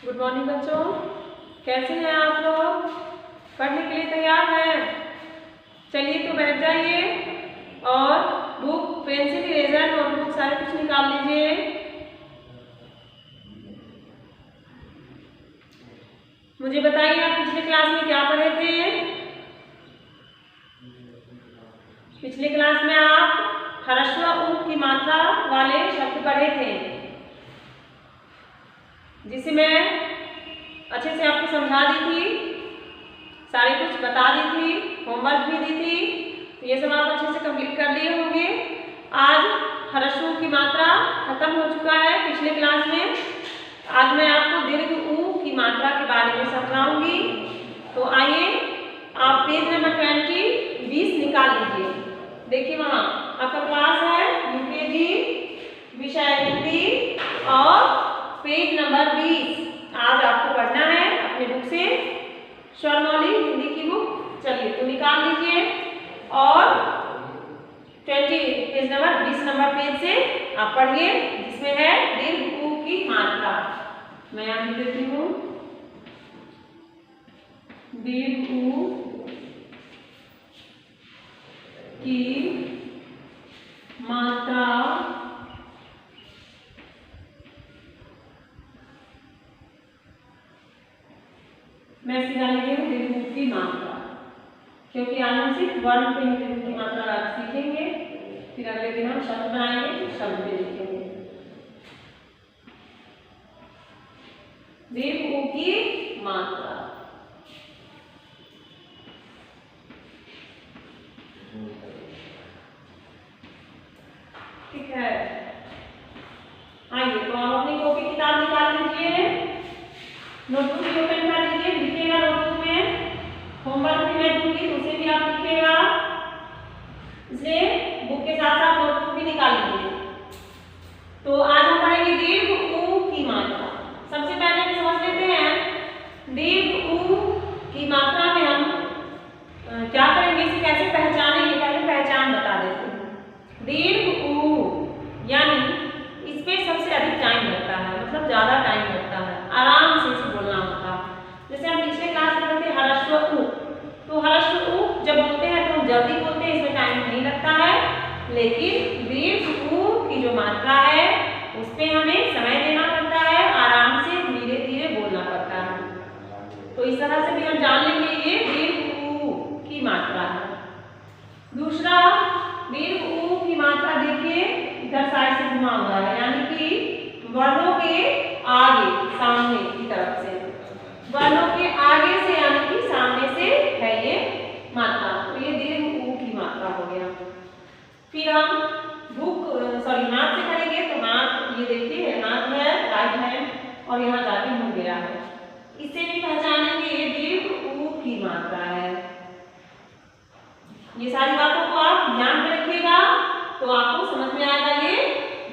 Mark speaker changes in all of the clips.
Speaker 1: Good morning बच्चों, कैसे हैं आप लोग? पढ़ने के लिए तैयार हैं? चलिए तो बैठ जाइए और बुक, पेंसिल, इरेजर, नोटबुक सारे कुछ निकाल लीजिए। मुझे बताइए आप पिछले क्लास में क्या पढ़े थे? पिछले क्लास में आप ह्रस्व उ की मात्रा वाले शब्द पढ़े थे, जिसे मैं अच्छे से आपको समझा दी थी, सारी कुछ बता दी थी, होमवर्क भी दी थी। तो ये सब आप अच्छे से कंप्लीट कर लिए होंगे। आज ह्रस्व उ की मात्रा खत्म हो चुका है पिछले क्लास में। आज मैं आपको दीर्घ उ की मात्रा के बारे में समझाऊंगी। तो आइए आप पेज नंबर 20 निकाल लीजिए। देखिए वहाँ आपका क्लास है यूकेजी, विषय हिंदी और पेज नंबर 20 आज आपको पढ़ना है अपने बुक से, स्वरमौली हिंदी की बुक। चलिए तो निकाल लीजिए और 20 पेज नंबर 20 नंबर पेज से आप पढ़िए, जिसमें है दीर्घ उ की मात्रा। मैं यहाँ लिख देती हूँ दीर्घ उ की मात्रा मैं सीधा लिखी हूँ दीर्घ उ की मात्रा, क्योंकि आज हम सिर्फ वर्ण पे दीर्घ उ की मात्रा सीखेंगे। फिर अगले दिन हम शब्द बनाएंगे, शब्द पे लिखेंगे। दीर्घ उ की मात्रा ठीक है। आइए तो आप अपनी कॉपी किताब निकाल लीजिए, नोटबुक भी ओपन कर लीजिए, लिखिएगा नोटबुक में। होमवर्क भी मैं दूंगी तो उसे भी आप लिखिएगा, इसलिए बुक के साथ साथ नोटबुक भी निकाल लीजिए। तो आज हम पढ़ेंगे दीर्घ उ की मात्रा। सबसे पहले समझ लेते हैं दीर्घ उ की मात्रा में हम क्या करेंगे, इसे कैसे पहचानेंगे। पहले पहचान बता देते हैं। दीर्घ उ यानी इस पे सबसे अधिक टाइम लगता है, मतलब ज्यादा टाइम लगता है, आराम से इसे बोलना होता है। जैसे हम पिछले क्लास में पढ़ते ह्रस्व उ, तो ह्रस्व उ जब बोलते हैं तो हम जल्दी बोलते हैं, इसमें टाइम नहीं लगता है। लेकिन दीर्घ उ की जो मात्रा है उस पर हमें समय देना पड़ता है, आराम से धीरे धीरे बोलना पड़ता है। तो इस तरह से भी हम जान लेंगे ये दीर्घ उ की मात्रा है। दूसरा, दीर्घ उ की मात्रा देखिए इधर साइड से घुमा हुआ है, यानी कि वर्णों के आगे सामने की तरफ से, वर्णों के आगे से यानी कि सामने से है ये मात्रा। तो ये दीर्घ उ की मात्रा हो गया। फिर हम हाथ से करेंगे तो हाथ, ये देखिए हाथ है, राइट हैंड, और यहाँ जाके मुड़ गया है, इसे भी पहचानेंगे ये दीर्घ उ की मात्रा है। ये सारी बातों को आप ध्यान में रखिएगा तो आपको समझ में आएगा ये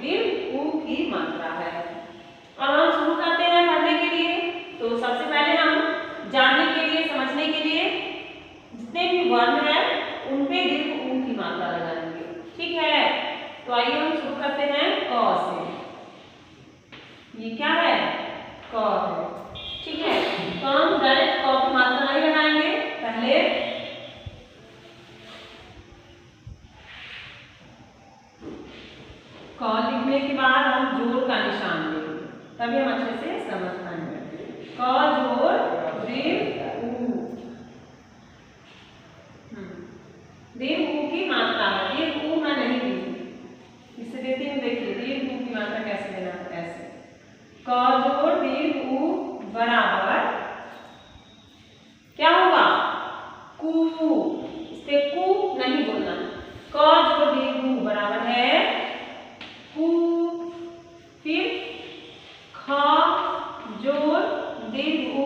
Speaker 1: दीर्घ उ की मात्रा है। अब हम शुरू करते हैं पढ़ने के लिए। तो सबसे पहले हम जानने के लिए, समझने के लिए जितने भी वर्ण हैं उन पे दीर्घ उ की मात्रा लगाएंगे, ठीक है। तो आइए हम शुरू करते हैं क से। ये क्या है? क है, ठीक है। तो हम डायरेक्ट क की मात्रा नहीं लगाएंगे, पहले क लिखने के बाद हम जोड़ का निशान देंगे, तभी हम अच्छे से समझ पाएंगे। क जोड़ दीर्घ उ, दीर्घ उ की मात्रा है। दीर्घ उ मैं नहीं दी, इसे देती हूँ। देखिए दीर्घ उ की मात्रा कैसे देना है, ऐसे क जोड़ दीर्घ उ बराबर क्या होगा? कु। इससे कु नहीं बोलना। क जोड़ दीर्घ उ बराबर है कु। फिर ख जोड़ दीर्घ उ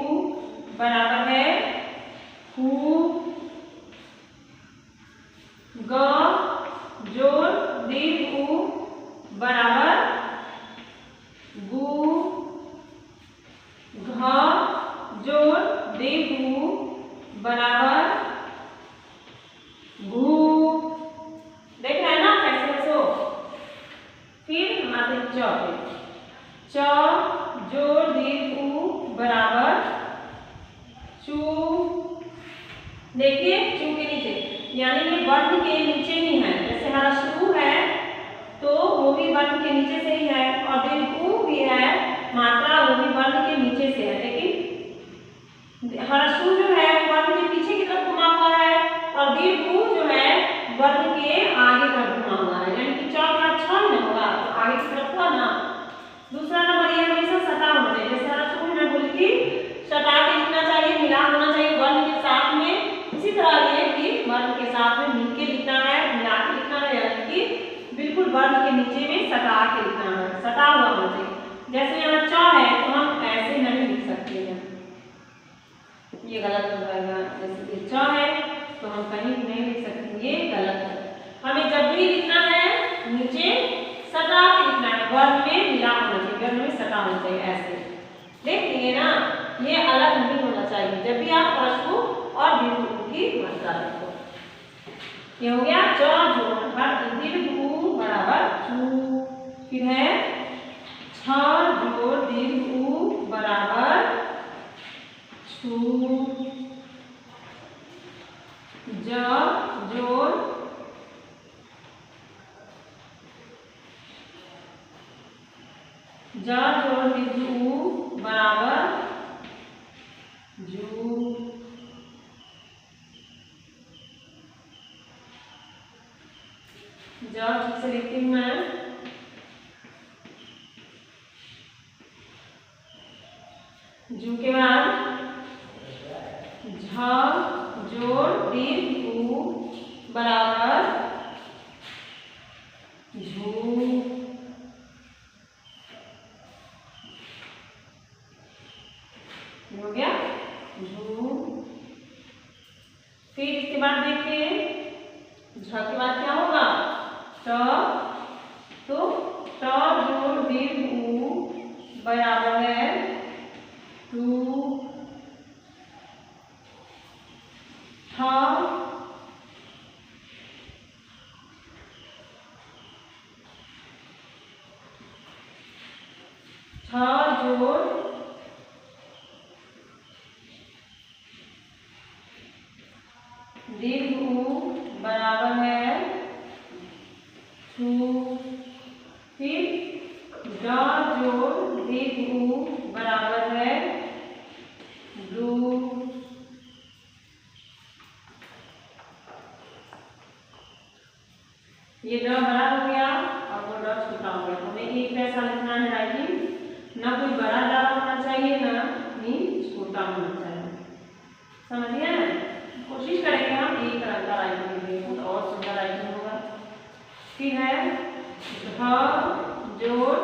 Speaker 1: बराबर है खु। ग जोड़ दीर्घ उ बराबर गु। घ जोड़ दीर्घ उ बराबर घु। देख रहे हैं ना कैसे कैसे हो। फिर हम आते हैं च पे। च जोड़ दीर्घ उ देखिए चू के नीचे, यानी ये वर्ण के नीचे ही है। जैसे हमारा शुरू है तो वो भी वर्ण के नीचे से ही है, और दीर्घ भी है मात्रा, वो भी वर्ण के नीचे से है। लेकिन हरसू जो है वर्ण के पीछे की तरफ घुमा हुआ है, और दीर्घ जो है वर्ण के आगे तरफ घुमा हुआ है, यानी कि चौ का छ न होगा तो आगे की तरफ हुआ ना। दूसरा नंबर ये हमेशा सटा होना चाहिए। जैसे हरसू में बोली थी सटा के लिखना चाहिए, मिला होना चाहिए वर्ण के साथ में। इसी तरह ये भी वर्ण के साथ में मिल के लिखना है, मिला के लिखना है, यानी कि बिल्कुल वर्ण के नीचे में सटा के लिखना है, सटा हुआ होना चाहिए। जैसे यहाँ च है तो हम ऐसे नहीं लिख सकते हैं, ये गलत हो जाएगा। जैसे कि च है तो हम कहीं नहीं लिख सकते, ये गलत है। हमें जब भी लिखना है नीचे सटा के लिखना है, वर्ण में मिला होना चाहिए, वर्ण में सटा होना चाहिए। ऐसे देख लिए ना, ये अलग नहीं होना चाहिए जब भी आप ह्रस्व और दीर्घ की मात्रा लिखो। ये हो गया च जोड़ दीर्घ ऊ बराबर चू। फिर है छ जोड़ दीर्घ ऊ बराबर छू। ज जोड़ दीर्घ ऊ बराबर जू। ठीक से लिखती हूँ मैं। जू के बाद झ जोड़ दीर्घ ऊ बराबर झू। हो गया झू। फिर इसके बाद देखिए झ के बाद क्या होगा, ट, तो ट जोड़ दीर्घ ऊ बराबर है टू। ठ जोड़ दीर्घ ऊ बराबर है टू। फिर ड जोड़ दीर्घ ऊ बराबर है डू। ये ड बड़ा हो गया और वो ड छोटा हो गया। हमें एक ऐसा लिखना है राइटिंग, ना कोई बड़ा ड होना चाहिए ना ही छोटा होना चाहिए। समझिए, कोशिश करेंगे हम एक तरह का राइटिंग लिखेंगे तो और सुंदर राइटिंग होगा। फिर है ध जोड़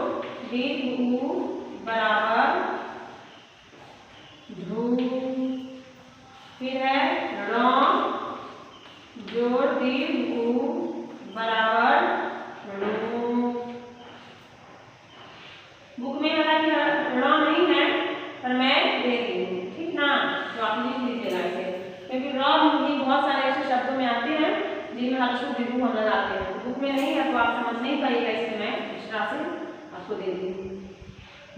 Speaker 1: दीर्घ ऊ बराबर ढू। फिर है र जोड़ दीर्घ ऊ बराबर रू। बुक में हालांकि र नहीं है पर मैं दे रही हूँ, ठीक ना, तो आप लिख लीजिएगा इसे, क्योंकि र भी बहुत सारे ऐसे शब्दों में आते हैं जिनमें हर्षु दीर्घ हम लगाते हैं। बुक में नहीं है तो आप समझ नहीं पाइएगा, इसलिए मैं एक्स्ट्रा से आपको दे दी हूँ।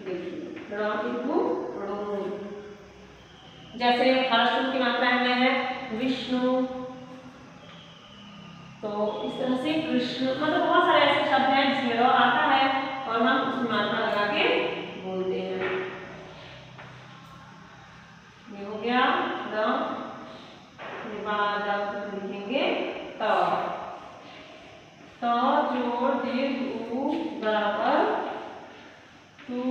Speaker 1: देखिए र दीर्घ रू। जैसे हर्षु की मात्रा में है विष्णु, तो इस तरह से कृष्ण, मतलब बहुत सारे ऐसे शब्द हैं जिसमें र आता है और हम उसमें मात्रा लगा के बोलते हैं। ये हो गया र। के बाद आप लिखेंगे त। त जोड़ दीर्घ ऊ बराबर टू।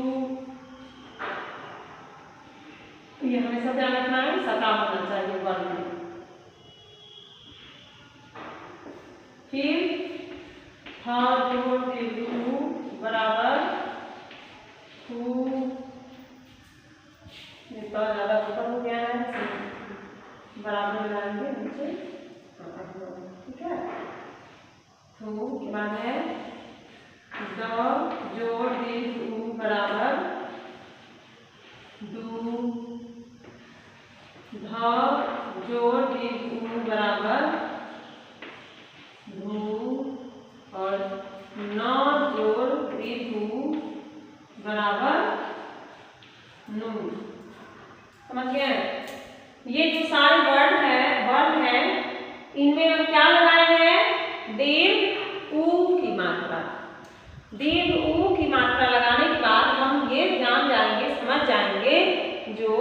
Speaker 1: ये हमेशा ध्यान रखना है, सटा होना चाहिए वर्ण में। फिर थ जोड़ दीर्घ ऊ बराबर टू। ज्यादा ऊपर हो गया है, बराबर लगाएंगे नीचे, ठीक है। तो के बाद है द जोड़ दीर्घ ऊ बराबर दू। ध जोड़ दीर्घ ऊ बराबर धू। और न जोड़ दीर्घ ऊ बराबर नू। समझ गए? ये जो सारे वर्ड है वर्ण है, इनमें हम क्या लगाए हैं, दीर्घ ऊ की मात्रा। दीर्घ ऊ की मात्रा लगाने के बाद हम ये जान जाएंगे, समझ जाएंगे जो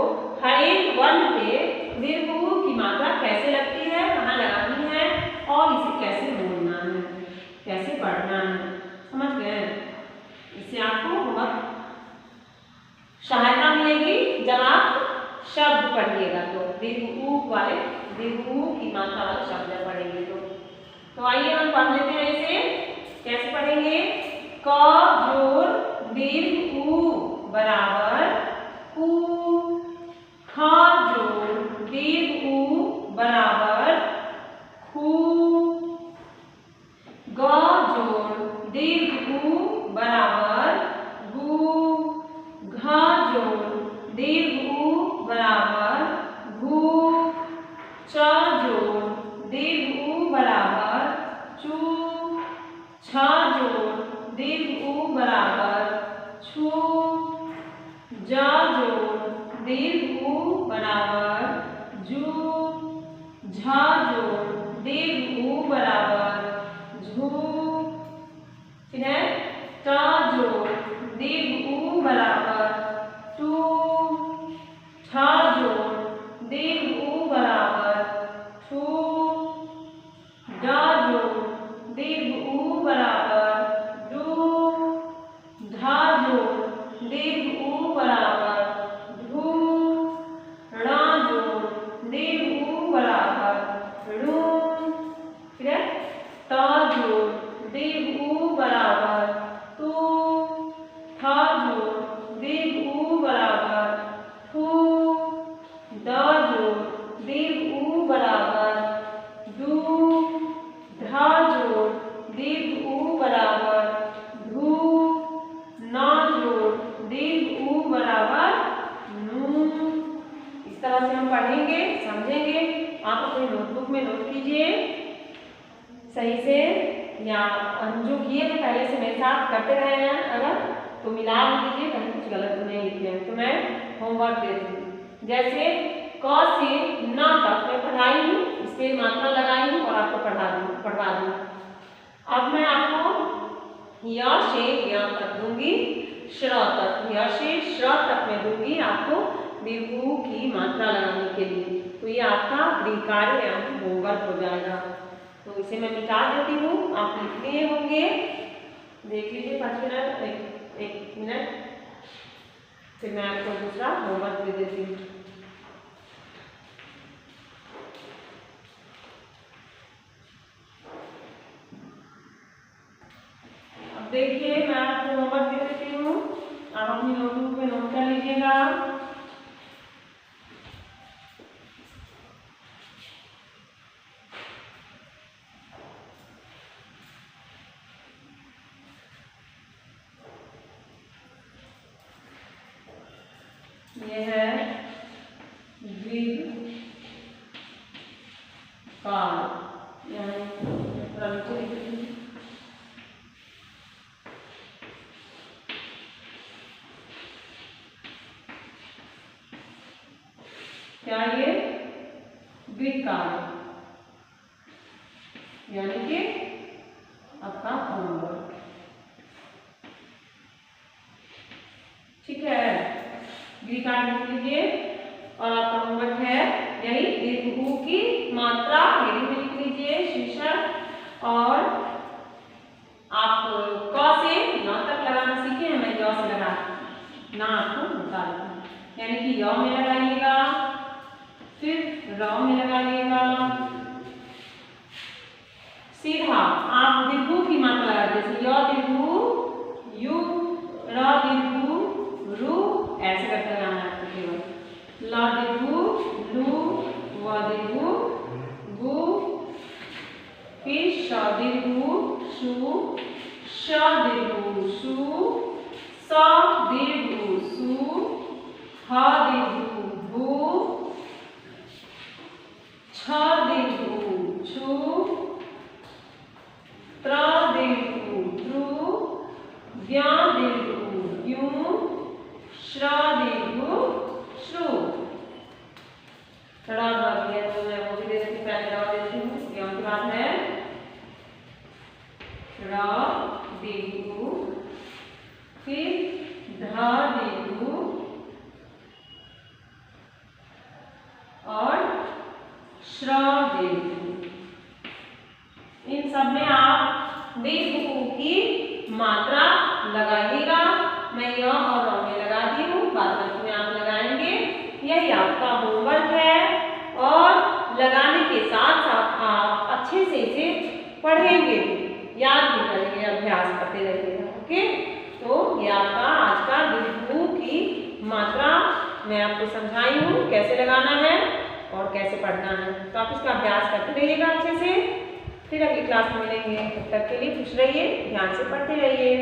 Speaker 1: हर एक वर्ण पे दीर्घ ऊ की मात्रा कैसे लगती है, कहाँ लगानी है और इसे कैसे बोलना है, कैसे पढ़ना है। समझ गए? इससे आपको बहुत सहायता मिलेगी जब आप शब्द पढ़िएगा तो, दीर्घ ऊ वाले, दीर्घ ऊ की मात्रा वाले शब्द पढ़ेंगे तो आइए हम पढ़ लेते हैं इसे। कैसे पढ़ेंगे? क जोड़ दीर्घ ऊ बराबर कू, ख जोड़ दीर्घ ऊ बराबर खू, ग जोड़ दीर्घ ऊ बराबर गू, घ जोड़ दीर्घ ऊ बराबर घू, च जोड़ दीर्घ ऊ बराबर चू, छ जोड़ दीर्घ ऊ बराबर छू, ज जोड़ दीर्घ ऊ बराबर जू, झ जोड़ दीर्घ ऊ बराबर झू, फिर है ट जोड़ दीर्घ ऊ बराबर टू, ठ जोड़ दीर्घ ऊ बराबर ठू, ड जोड़ दीर्घ ऊ बराबर डू, ध जोड़ दीर्घ ऊ बराबर ढू, ण जोड़ दीर्घ ऊ बराबर रू, फिर त जोड़ दीर्घ ऊ बराबर तू, थ जोड़ दीर्घ ऊ बराबर थू, द जोड़ दीर्घ ऊ बराबर दू, ध जोड़ दीर्घ ऊ बराबर धू, न जोड़ दीर्घ ऊ बराबर नू। इस तरह से हम पढ़ेंगे, समझेंगे। आप अपनी नोटबुक में नोट कीजिए सही से, या हम जो किए थे पहले से मेरे साथ करते रहे हैं, अगर तो मिला लीजिए, कहीं कुछ गलत नहीं लिखे हैं तो मैं होमवर्क दे दूँगी। जैसे क से न तक मैं पढ़ाई हूँ, इस पर मात्रा लगाई हूँ और आपको पढ़वा दूँ। अब मैं आपको य से ज्ञ तक दूंगी, श्र तक, य से श्र तक मैं दूंगी आपको दीर्घ ऊ की मात्रा लगाने के लिए। तो ये आपका गृह कार्य या होमवर्क हो जाएगा। तो इसे मैं मिटा देती हूँ, आप लिख लिए होंगे, देख लीजिए 5 मिनट, एक मिनट, फिर मैं आपको दूसरा होमवर्क दे देती हूँ। अब देखिए मैं आपको होमवर्क दे देती हूँ, आप अपनी नोटबुक में नोट कर लीजिएगा। ये है द्विग काल, क्या ये द्विग काल यानी कि आपका होमवर्क, ठीक है। ग्रीक कार्ड लिख लीजिए और आपका होमवर्क है यही दीर्घ ऊ की मात्रा, हेडिंग में लिख लीजिए शीर्षक, और आप क से न तक लगाना सीखे हैं, मैं य से लगा ना आपको बता दूँ, यानी कि य में लगाइएगा, फिर र में लगाइएगा, सीधा आप दीर्घ ऊ की मात्रा लगा, जैसे य दीर्घ ऊ यू, र दीर्घ ऊ रू, ऐसे करके लगाना है आपको केवल। ल दीर्घ ऊ लू, व दीर्घ ऊ गु, फिर श दीर्घ ऊ शू, श दीर्घ ऊ शू, स दीर्घ ऊ सू, ह दीर्घ ऊ भू, छ दीर्घ ऊ छू, त्र दीर्घ ऊ त्रु, ज्ञ दीर्घ ऊ ज्ञू, श्र दीर्घ ऊ श्रु। थोड़ा तो मैं वो भी दे देती दीर्घ ऊ की मात्रा लगाइएगा। मैं य और र में लगा दी हूँ, बाद में आप लगाएंगे। यही आपका होमवर्क है और लगाने के साथ साथ आप अच्छे से इसे पढ़ेंगे, याद भी करेंगे, अभ्यास करते रहिएगा। ओके, तो ये आपका आज का दीर्घ ऊ की मात्रा मैं आपको समझाई हूँ कैसे लगाना है और कैसे पढ़ना है। तो आप इसका अभ्यास करते रहिएगा अच्छे से। फिर अगली क्लास में मिलेंगे, तब तक के लिए खुश रहिए, ध्यान से पढ़ते रहिए।